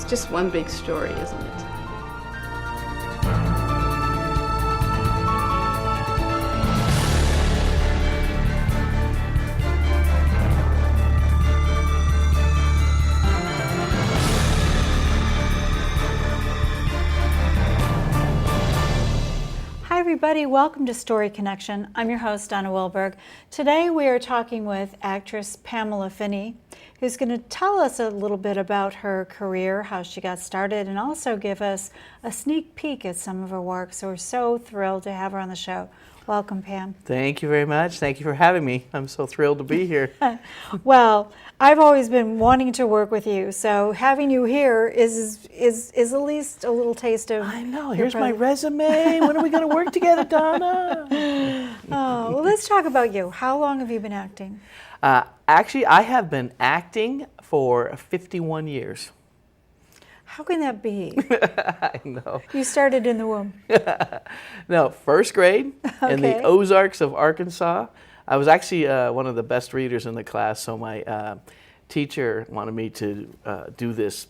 just one big story, isn't it? Hi everybody, welcome to Story Connection. I'm your host, Dänna Wilberg. Today we are talking with actress Pamela Finney, who's going to tell us a little bit about her career, how she got started, and also give us a sneak peek at some of her work. So we're so thrilled to have her on the show. Welcome, Pam. Thank you very much. Thank you for having me. I'm so thrilled to be here. Well, I've always been wanting to work with you, so having you here is at least a little taste of. I know. Here's my resume. When are we going to work together, Donna? Oh, well, let's talk about you. How long have you been acting? Actually, I have been acting for 51 years. How can that be? I know. You started in the womb. No, first grade in the Okay. Ozarks of Arkansas. I was actually one of the best readers in the class, so my teacher wanted me to do this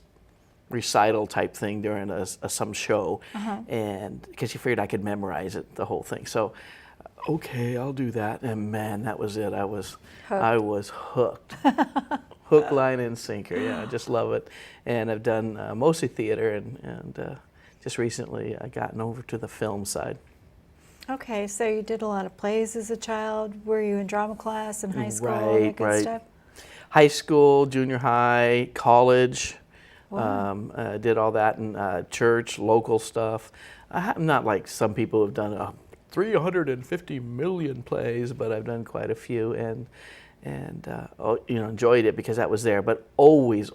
recital type thing during some show, and because she figured I could memorize it, the whole thing. So, okay, I'll do that. And man, that was it. I was hooked. Hook, line, and sinker. Yeah, I just love it. And I've done mostly theater, and just recently I gotten over to the film side. Okay, so you did a lot of plays as a child. Were you in drama class in high school? Right, that good right. stuff? High school, junior high, college. Wow. Did all that in church, local stuff. I'm not like some people who've done 350 million plays, but I've done quite a few, and enjoyed it because that was there. But always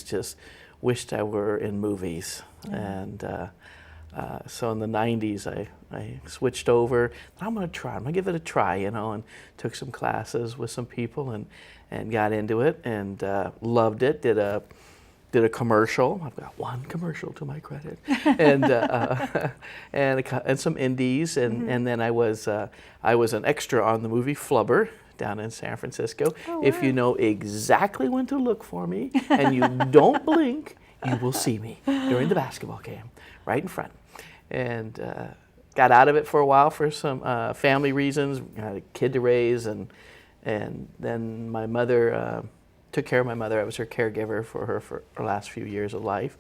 just wished I were in movies. Yeah. And so in the 90s, I switched over. I'm going to give it a try, and took some classes with some people and got into it and loved it. Did a commercial. I've got one commercial to my credit, and some indies, and then I was an extra on the movie Flubber down in San Francisco. Oh, If wow. you know exactly when to look for me and you don't blink, you will see me during the basketball game, right in front. And got out of it for a while for some family reasons. I had a kid to raise, and then my mother took care of my mother. I was her caregiver for her last few years of life,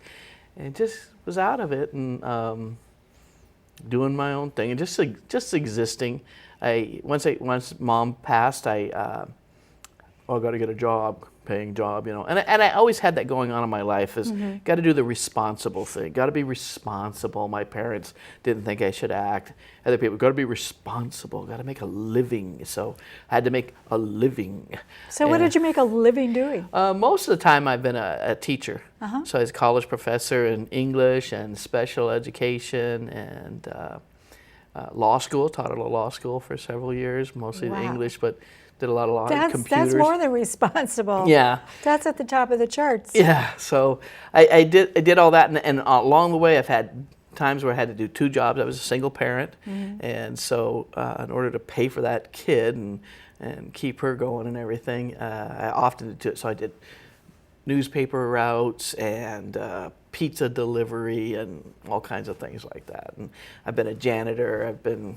and just was out of it and doing my own thing and just existing. Once Mom passed, I got to get a job, paying job, and I always had that going on in my life. Is got to do the responsible thing. Got to be responsible. My parents didn't think I should act. Other people got to be responsible. Got to make a living. So I had to make a living. So what did you make a living doing? Most of the time I've been a teacher. So I was a college professor in English and special education and law school. Taught at a law school for several years, mostly the Wow. English, but did a lot of computers. That's more than responsible. Yeah. That's at the top of the charts. Yeah, so I did all that, and along the way I've had times where I had to do two jobs. I was a single parent, and so in order to pay for that kid and keep her going and everything, I often did. So I did newspaper routes and pizza delivery and all kinds of things like that. And I've been a janitor. I've been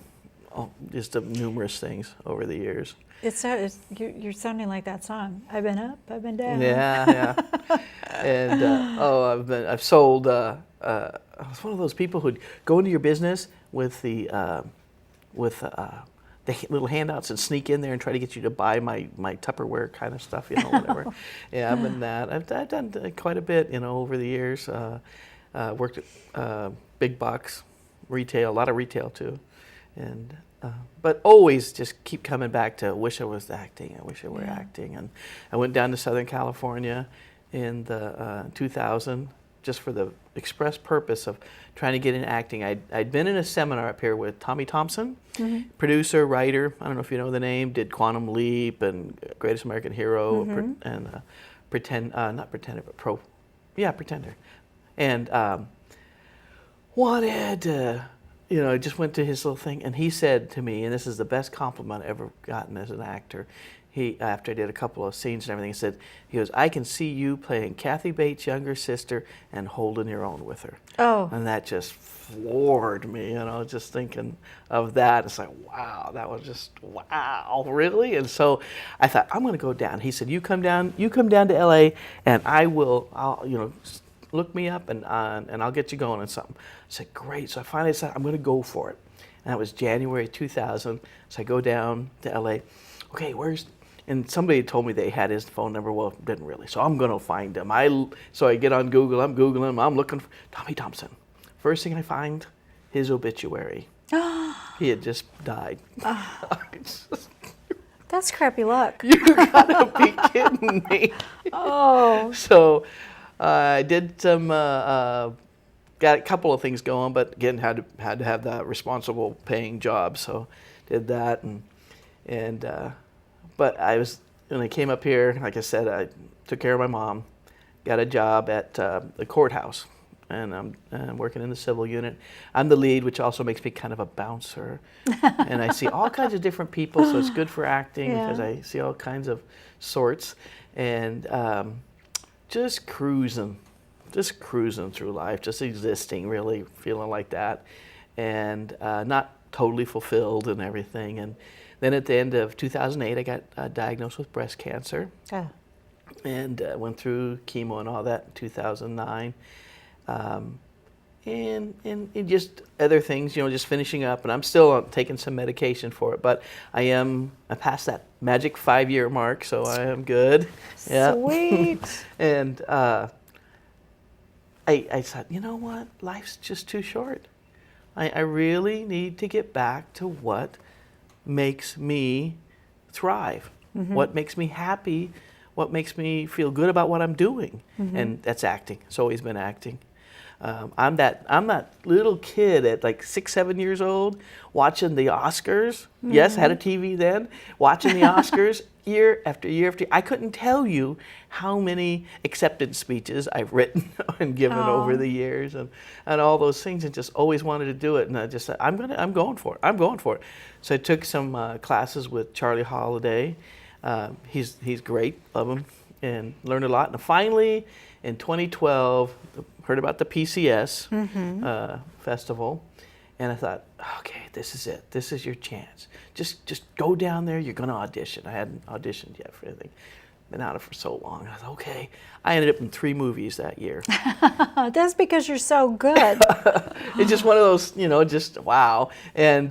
just numerous things over the years. You're sounding like that song. I've been up, I've been down. Yeah. And I've sold. I was one of those people who'd go into your business with the little handouts and sneak in there and try to get you to buy my Tupperware kind of stuff, whatever. Yeah, I've been that. I've done quite a bit, over the years. Worked at big box retail, a lot of retail too, and. But always just keep coming back to wish I was acting. I wish I were acting. And I went down to Southern California in the 2000 just for the express purpose of trying to get in acting. I'd been in a seminar up here with Tommy Thompson, producer, writer. I don't know if you know the name. Did Quantum Leap and Greatest American Hero and Pretender. And wanted to. I just went to his little thing, and he said to me, and this is the best compliment I've ever gotten as an actor, he, after I did a couple of scenes and everything, he goes, I can see you playing Kathy Bates' younger sister and holding your own with her. Oh. And that just floored me, just thinking of that. It's like, wow, that was just, wow, really? And so I thought, I'm going to go down. He said, you come down to LA and I'll look me up and I'll get you going on something. I said, great. So I finally said, I'm going to go for it. And that was January 2000. So I go down to LA. Okay, and somebody told me they had his phone number. Well, didn't really. So I'm going to find him. So I get on Google. I'm Googling him. I'm looking for Tommy Thompson. First thing I find, his obituary. He had just died. That's crappy luck. You gotta be kidding me. Oh. So I did some, got a couple of things going, but again, had to have that responsible paying job. So did that, but when I came up here, like I said, I took care of my mom, got a job at the courthouse, and I'm working in the civil unit. I'm the lead, which also makes me kind of a bouncer. And I see all kinds of different people, so it's good for acting because I see all kinds of sorts. And just cruising through life, just existing, really feeling like that. And not totally fulfilled and everything. And then at the end of 2008, I got diagnosed with breast cancer. Oh. And went through chemo and all that in 2009. And just other things, just finishing up, and I'm still taking some medication for it, but I passed that magic 5-year mark, so I am good. Sweet. And I thought, you know what, life's just too short. I really need to get back to what makes me thrive, what makes me happy, what makes me feel good about what I'm doing, and that's acting. It's always been acting. I'm that little kid at like 6, 7 years old watching the Oscars. Yes, I had a TV then. Watching the Oscars year after year after year. I couldn't tell you how many acceptance speeches I've written and given over the years, and all those things, and just always wanted to do it. And I just said, I'm going for it. So I took some classes with Charlie Holiday. He's great, love him, and learned a lot. And finally, in 2012, heard about the PCS festival, and I thought, okay, this is it. This is your chance. Just go down there. You're going to audition. I hadn't auditioned yet for anything. Been out of it for so long. I thought, okay. I ended up in 3 movies that year. That's because you're so good. It's just one of those, just wow. And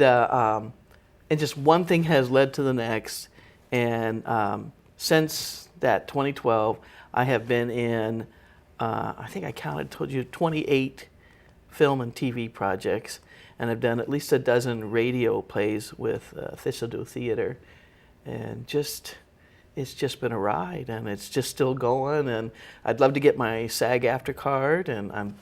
just one thing has led to the next. And since that 2012, I have been in, I think I told you, 28 film and TV projects. And I've done at least a dozen radio plays with Thistledown Theater. And it's just been a ride, and it's just still going. And I'd love to get my SAG-AFTRA card, and I'm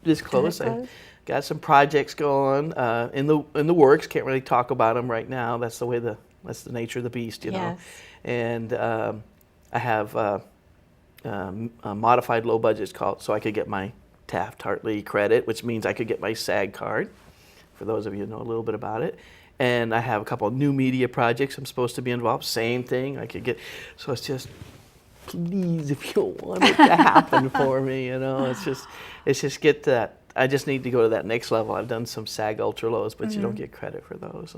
this close. I got some projects going in the works. Can't really talk about them right now. That's the nature of the beast, know. And I have a modified low budget called, so I could get my Taft-Hartley credit, which means I could get my SAG card, for those of you who know a little bit about it. And I have a couple of new media projects I'm supposed to be involved. Same thing I could get. So it's just, please, if you want it to happen for me, it's just get that. I just need to go to that next level. I've done some SAG Ultra Lows, but you don't get credit for those.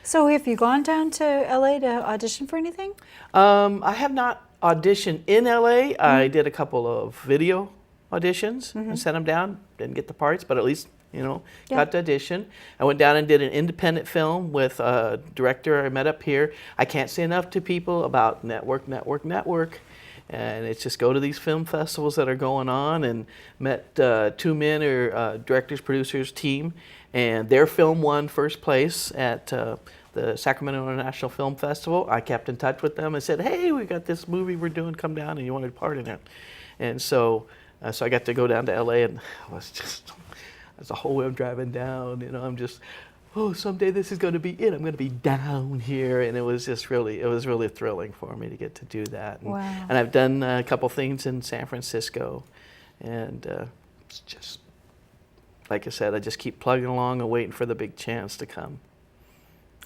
So have you gone down to LA to audition for anything? I have not auditioned in LA. I did a couple of video auditions and sent them down. Didn't get the parts, but at least got to audition. I went down and did an independent film with a director I met up here. I can't say enough to people about network. And it's just go to these film festivals that are going on, and met 2 men or directors, producers team, and their film won first place at the Sacramento International Film Festival. I kept in touch with them and said, hey, we got this movie we're doing, come down, and you wanted a part in it. And so I got to go down to LA, and it was just, as the whole way I'm driving down, I'm just, someday this is going to be it. I'm going to be down here, and it was really thrilling for me to get to do that. And, wow. And I've done a couple things in San Francisco, and it's just, like I said, I just keep plugging along and waiting for the big chance to come.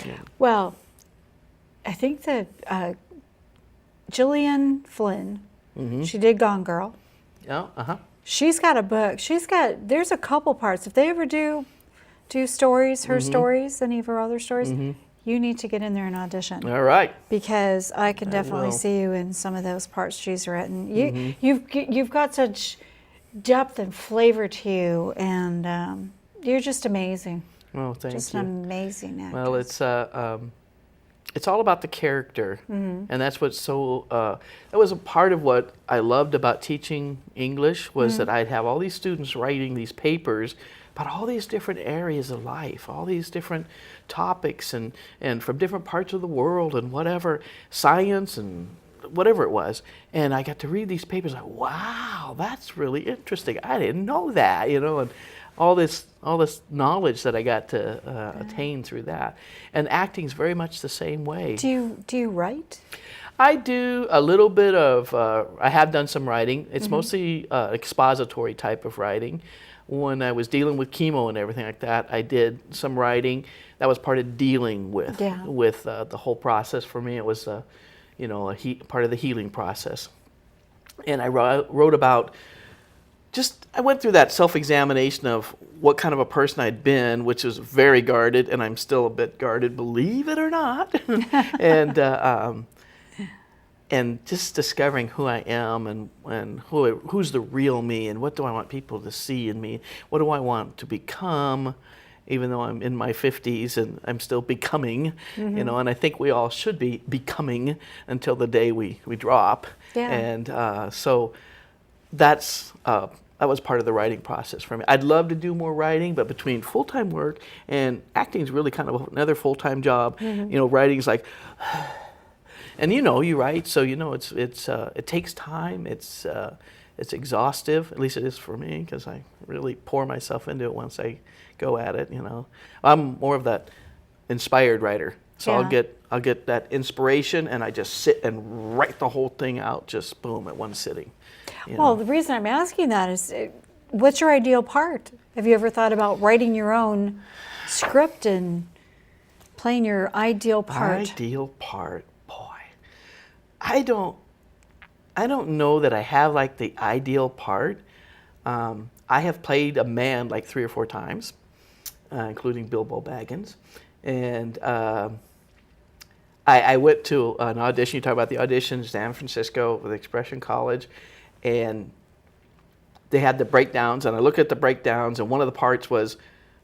Yeah. Well, I think that Gillian Flynn, she did Gone Girl. Oh, She's got a book. There's a couple parts. If they ever do stories, her stories, any of her other stories, you need to get in there and audition. All right. Because I can definitely will. see you in some of those parts she's written. You've got such depth and flavor to you, and you're just amazing. Well, thank Just you. an amazing actress. Well, it's all about the character, and that's what's so. That was a part of what I loved about teaching English was that I'd have all these students writing these papers about all these different areas of life, all these different topics, and from different parts of the world, and whatever, science and whatever it was. And I got to read these papers like, wow, that's really interesting. I didn't know that, and all this knowledge that I got to attain through that. And acting's very much the same way. Do you write? I do a little bit of, I have done some writing. It's mostly expository type of writing. When I was dealing with chemo and everything like that, I did some writing. That was part of dealing with the whole process. For me, it was part of the healing process. And I wrote about I went through that self-examination of what kind of a person I'd been, which was very guarded, and I'm still a bit guarded, believe it or not. And just discovering who I am and who's the real me, and what do I want people to see in me, what do I want to become, even though I'm in my 50s and I'm still becoming, and I think we all should be becoming until the day we drop. Yeah. And so that was part of the writing process for me. I'd love to do more writing, but between full-time work and acting is really kind of another full-time job. Writing's like, and you write, so it takes time. It's exhaustive. At least it is for me, because I really pour myself into it once I go at it. I'm more of that inspired writer. So I'll get that inspiration, and I just sit and write the whole thing out, just boom, at one sitting. Well, the reason I'm asking that is, what's your ideal part? Have you ever thought about writing your own script and playing your ideal part? Ideal part, boy. I don't know that I have like the ideal part. I have played a man like 3 or 4 times, including Bilbo Baggins, and I went to an audition. You talk about the auditions in San Francisco with Expression College, and they had the breakdowns, and I looked at the breakdowns, and one of the parts was,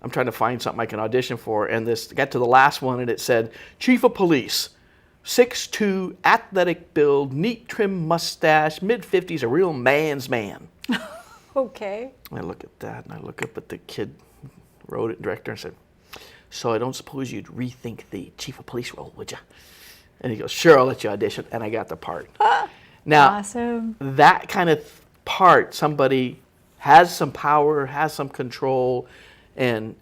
I'm trying to find something I can audition for, and got to the last one, and it said, Chief of Police, 6'2", athletic build, neat trim mustache, mid-50s, a real man's man. Okay. I look at that, and I look up at the kid who wrote it, director, and said, so I don't suppose you'd rethink the Chief of Police role, would you? And he goes, sure, I'll let you audition, and I got the part. Now, awesome. That kind of part, somebody has some power, has some control, and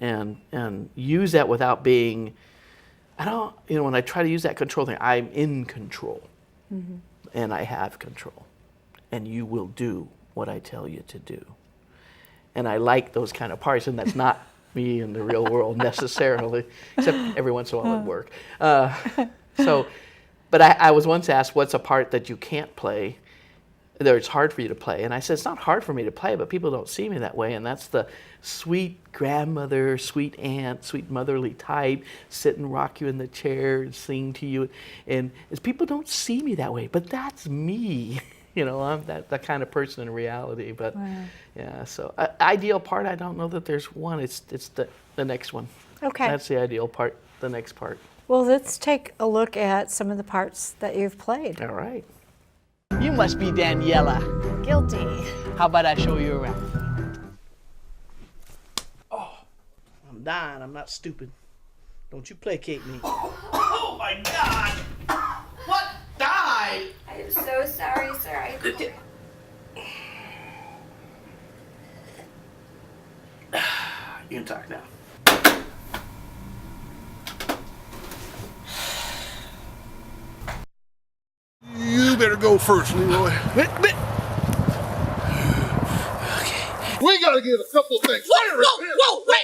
use that without being, when I try to use that control thing, I'm in control, and I have control, and you will do what I tell you to do. And I like those kind of parts, and that's not me in the real world necessarily, except every once in a while at work. But I was once asked, what's a part that you can't play, that it's hard for you to play? And I said, it's not hard for me to play, but people don't see me that way. And that's the sweet grandmother, sweet aunt, sweet motherly type, sit and rock you in the chair and sing to you. And people don't see me that way, but that's me. I'm that kind of person in reality. But yeah, so ideal part, I don't know that there's one. It's the next one. Okay. That's the ideal part, the next part. Well, let's take a look at some of the parts that you've played. All right. You must be Daniela. Guilty. How about I show you around? Oh, I'm dying. I'm not stupid. Don't you placate me. Oh my God! What died? I am so sorry, sir. You can talk now. You better go first, Leroy. Okay. We gotta get a couple things. Whoa, wait, no, wait!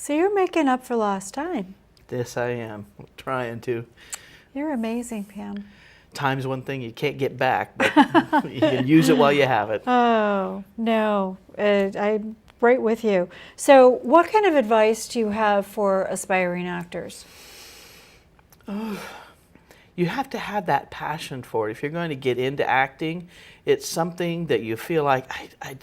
So you're making up for lost time. This I am. I'm trying to. You're amazing, Pam. Time's one thing you can't get back, but you can use it while you have it. Oh, no, I'm right with you. So what kind of advice do you have for aspiring actors? You have to have that passion for it. If you're going to get into acting, it's something that you feel like, I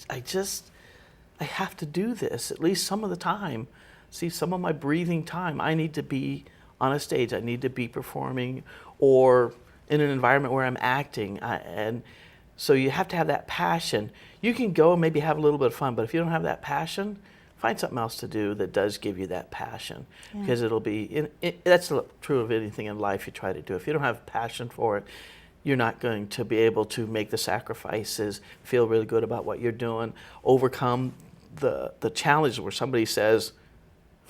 have to do this at least some of the time. See, some of my breathing time, I need to be on a stage. I need to be performing or in an environment where I'm acting. And so you have to have that passion. You can go and maybe have a little bit of fun, but if you don't have that passion, find something else to do that does give you that passion. Because it'll be, that's true of anything in life you try to do. If you don't have passion for it, you're not going to be able to make the sacrifices, feel really good about what you're doing, overcome the challenge where somebody says,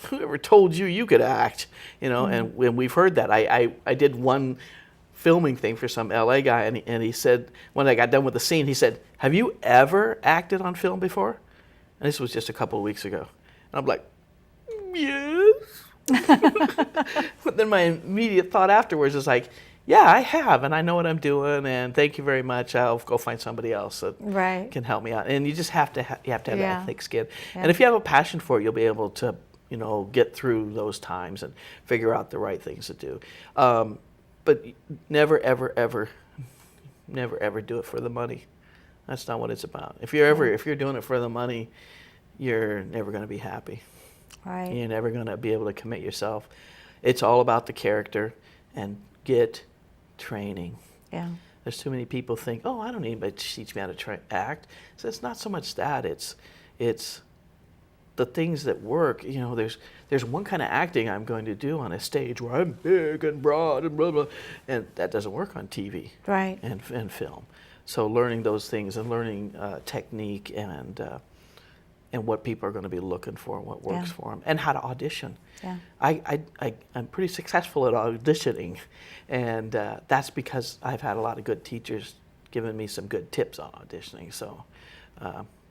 whoever told you you could act? You know, and when we've heard that. I did one filming thing for some LA guy, and he said, when I got done with the scene, he said, have you ever acted on film before? And this was just a couple of weeks ago. And I'm like, yes. But then my immediate thought afterwards is like, yeah, I have, and I know what I'm doing, and thank you very much. I'll go find somebody else that can help me out. And you just have to have that thick skin. And if you have a passion for it, you'll be able to, you know, get through those times and figure out the right things to do. But never, ever, ever, never, ever do it for the money. That's not what it's about. If you're doing it for the money, you're never going to be happy. Right. You're never going to be able to commit yourself. It's all about the character and get training. Yeah. There's too many people think, oh, I don't need anybody to teach me how to act. So it's not so much that. It's the things that work. You know, there's one kind of acting I'm going to do on a stage where I'm big and broad and blah, blah, and that doesn't work on TV and film. So learning those things and learning technique and what people are going to be looking for, what works for them, and how to audition. Yeah. I'm pretty successful at auditioning, and that's because I've had a lot of good teachers giving me some good tips on auditioning. So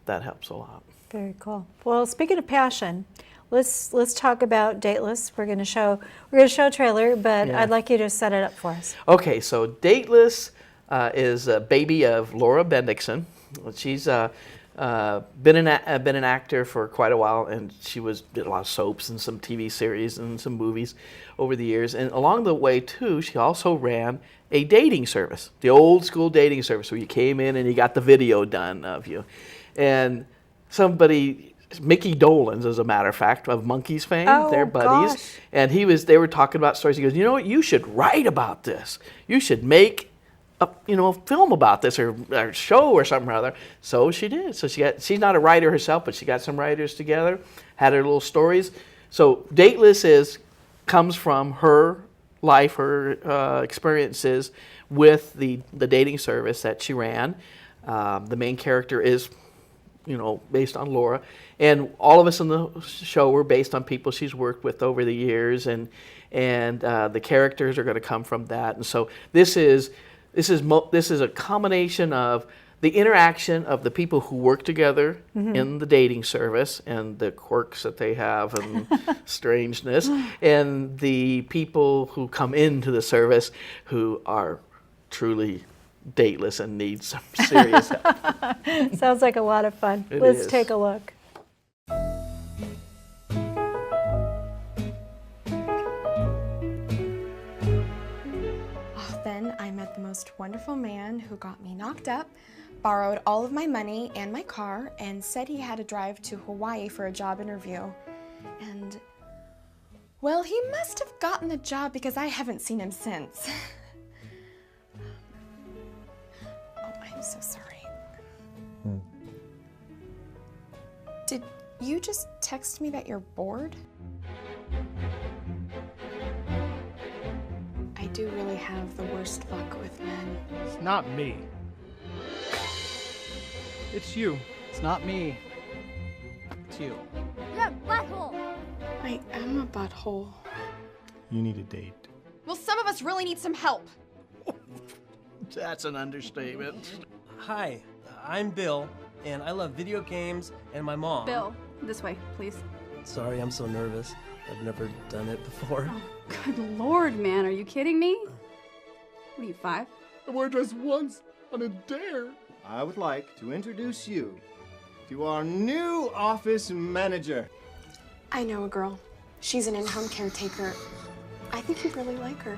that helps a lot. Very cool. Well, speaking of passion, let's talk about Dateless. We're going to show a trailer, but I'd like you to set it up for us. Okay, so Dateless is a baby of Laura Bendixson. She's been an actor for quite a while, and she did a lot of soaps and some TV series and some movies over the years. And along the way too, she also ran a dating service, the old school dating service where you came in and you got the video done of you. And somebody, Mickey Dolenz, as a matter of fact, of Monkees fame, they're buddies. Gosh. And they were talking about stories. He goes, you know what, you should write about this. You should make a film about this or show or something or other. So she did. So she's not a writer herself, but she got some writers together, had her little stories. So Dateless comes from her life, her experiences with the dating service that she ran. The main character is, based on Laura, and all of us in the show were based on people she's worked with over the years, and the characters are going to come from that. And so this is a combination of the interaction of the people who work together in the dating service and the quirks that they have and strangeness, and the people who come into the service who are truly dateless and need some serious help. Sounds like a lot of fun. Let's take a look. Then I met the most wonderful man who got me knocked up, borrowed all of my money and my car, and said he had to drive to Hawaii for a job interview. And, well, he must have gotten the job because I haven't seen him since. Oh, I'm so sorry. Did you just text me that you're bored? I do really have the worst luck with men. It's not me. It's you. It's not me. It's you. You're a butthole. I am a butthole. You need a date. Well, some of us really need some help. That's an understatement. Hi, I'm Bill, and I love video games and my mom. Bill, this way, please. Sorry, I'm so nervous. I've never done it before. Oh, good Lord, man. Are you kidding me? What are you, 5? I were just once on a dare. I would like to introduce you to our new office manager. I know a girl. She's an in-home caretaker. I think you'd really like her.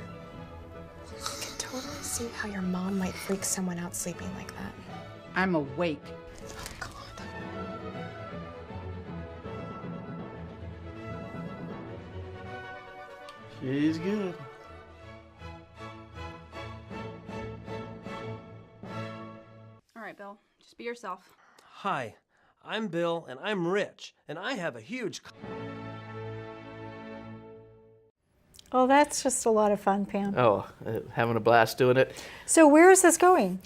I can totally see how your mom might freak someone out sleeping like that. I'm awake. Oh, God. She's good. All right, Bill. Just be yourself. Hi, I'm Bill, and I'm rich, and I have a huge... Oh, that's just a lot of fun, Pam. Oh, having a blast doing it. So where is this going?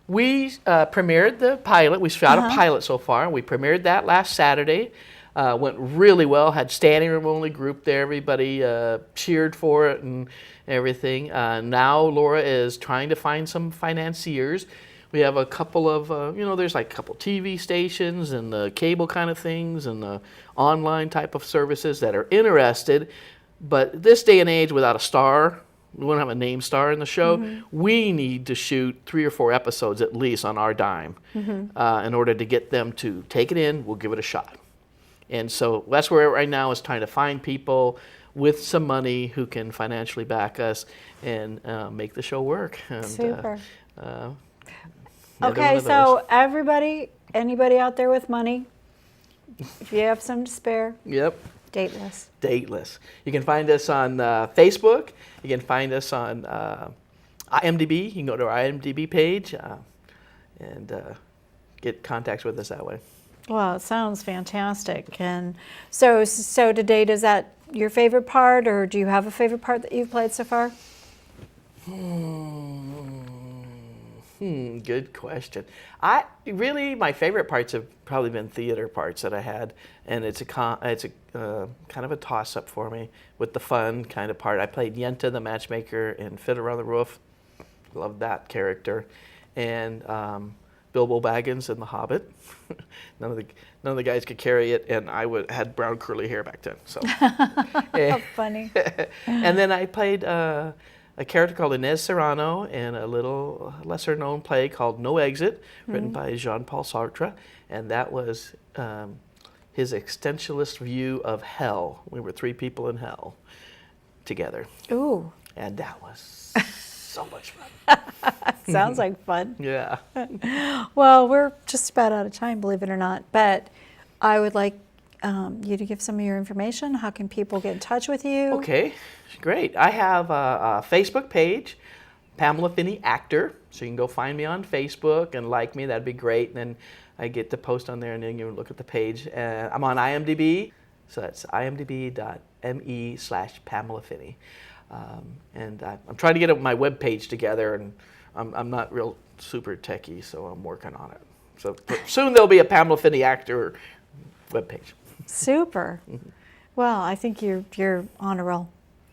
We premiered the pilot. We shot a pilot so far. We premiered that last Saturday. Went really well. Had standing room only group there. Everybody cheered for it and everything. Now Laura is trying to find some financiers. We have a couple of, there's like a couple TV stations and the cable kind of things and the online type of services that are interested. But this day and age, without a star, we won't have a name star in the show. We need to shoot 3 or 4 episodes at least on our dime in order to get them to take it in. We'll give it a shot. And so that's where we're at right now, is trying to find people with some money who can financially back us and make the show work. And, Super. another one Okay, of so anybody out there with money, if you have some to spare, those. Yep. dateless. Dateless. You can find us on Facebook. You can find us on IMDb. You can go to our IMDb page and get contacts with us that way. Well, it sounds fantastic. And so to date, is that your favorite part, or do you have a favorite part that you've played so far? Good question. My favorite parts have probably been theater parts that I had, and it's a kind of a toss-up for me with the fun kind of part. I played Yenta, the matchmaker, in Fiddler on the Roof. Loved that character, and Bilbo Baggins in The Hobbit. None of the guys could carry it, and I had brown curly hair back then. So How funny. And then I played a character called Inez Serrano in a little lesser-known play called No Exit, written by Jean-Paul Sartre, and that was his existentialist view of hell. We were 3 people in hell together. Ooh. And that was so much fun. Sounds like fun. Yeah. Well, we're just about out of time, believe it or not, but I would like you to give some of your information. How can people get in touch with you? Okay, great. I have a Facebook page, Pamela Finney Actor, so you can go find me on Facebook and like me. That'd be great. And then I get to post on there, and then you look at the page. I'm on IMDb, so that's imdb.me/Pamela Finney. And I'm trying to get my web page together, and I'm not real super techie, so I'm working on it. So soon there'll be a Pamela Finney Actor web page. Super. Well, I think you're on a roll.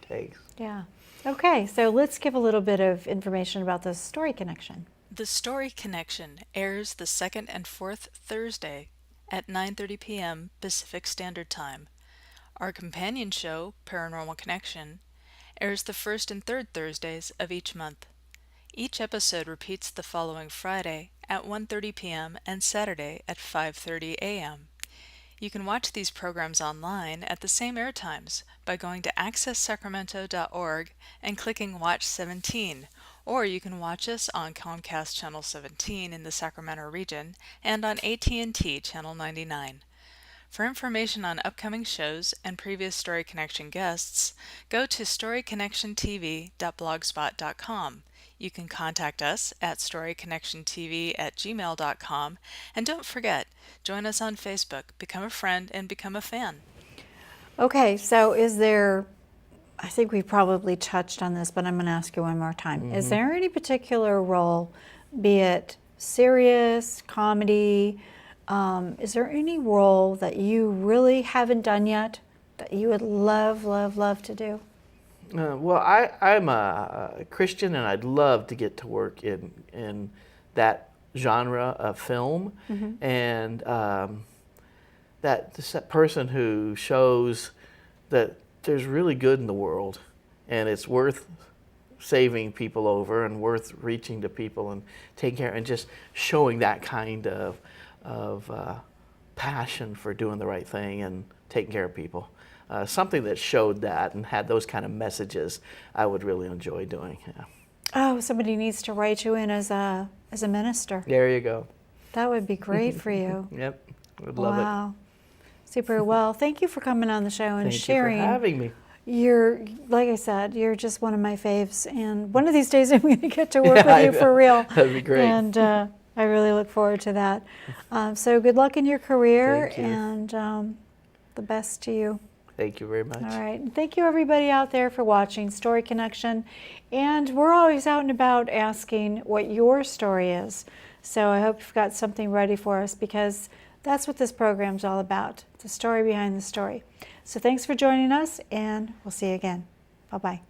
Thanks. Yeah. Okay, so let's give a little bit of information about the Story Connection. The Story Connection airs the second and fourth Thursday at 9:30 p.m. Pacific Standard Time. Our companion show, Paranormal Connection, airs the first and third Thursdays of each month. Each episode repeats the following Friday at 1:30 p.m. and Saturday at 5:30 a.m. You can watch these programs online at the same airtimes by going to accesssacramento.org and clicking Watch 17, or you can watch us on Comcast Channel 17 in the Sacramento region and on AT&T Channel 99. For information on upcoming shows and previous Story Connection guests, go to storyconnectiontv.blogspot.com. You can contact us at storyconnectiontv@gmail.com, and don't forget, join us on Facebook, become a friend, and become a fan. Okay, so I think we probably touched on this, but I'm going to ask you one more time. Is there any particular role, be it serious, comedy, is there any role that you really haven't done yet that you would love, love, love to do? Well, I'm a Christian, and I'd love to get to work in that genre of film. And that person who shows that there's really good in the world, and it's worth saving people over and worth reaching to people and taking care and just showing that kind of passion for doing the right thing and taking care of people. Something that showed that and had those kind of messages, I would really enjoy doing. Yeah. Oh, somebody needs to write you in as a minister. There you go. That would be great for you. Yep, would love it. Wow, super. Well, thank you for coming on the show and sharing. Thank you for having me. You're, like I said, you're just one of my faves, and one of these days I'm going to get to work with you for real. That'd be great. And I really look forward to that. So good luck in your career, Thank you. and the best to you. Thank you very much. All right. And thank you, everybody out there, for watching Story Connection. And we're always out and about asking what your story is. So I hope you've got something ready for us, because that's what this program's all about, the story behind the story. So thanks for joining us, and we'll see you again. Bye-bye.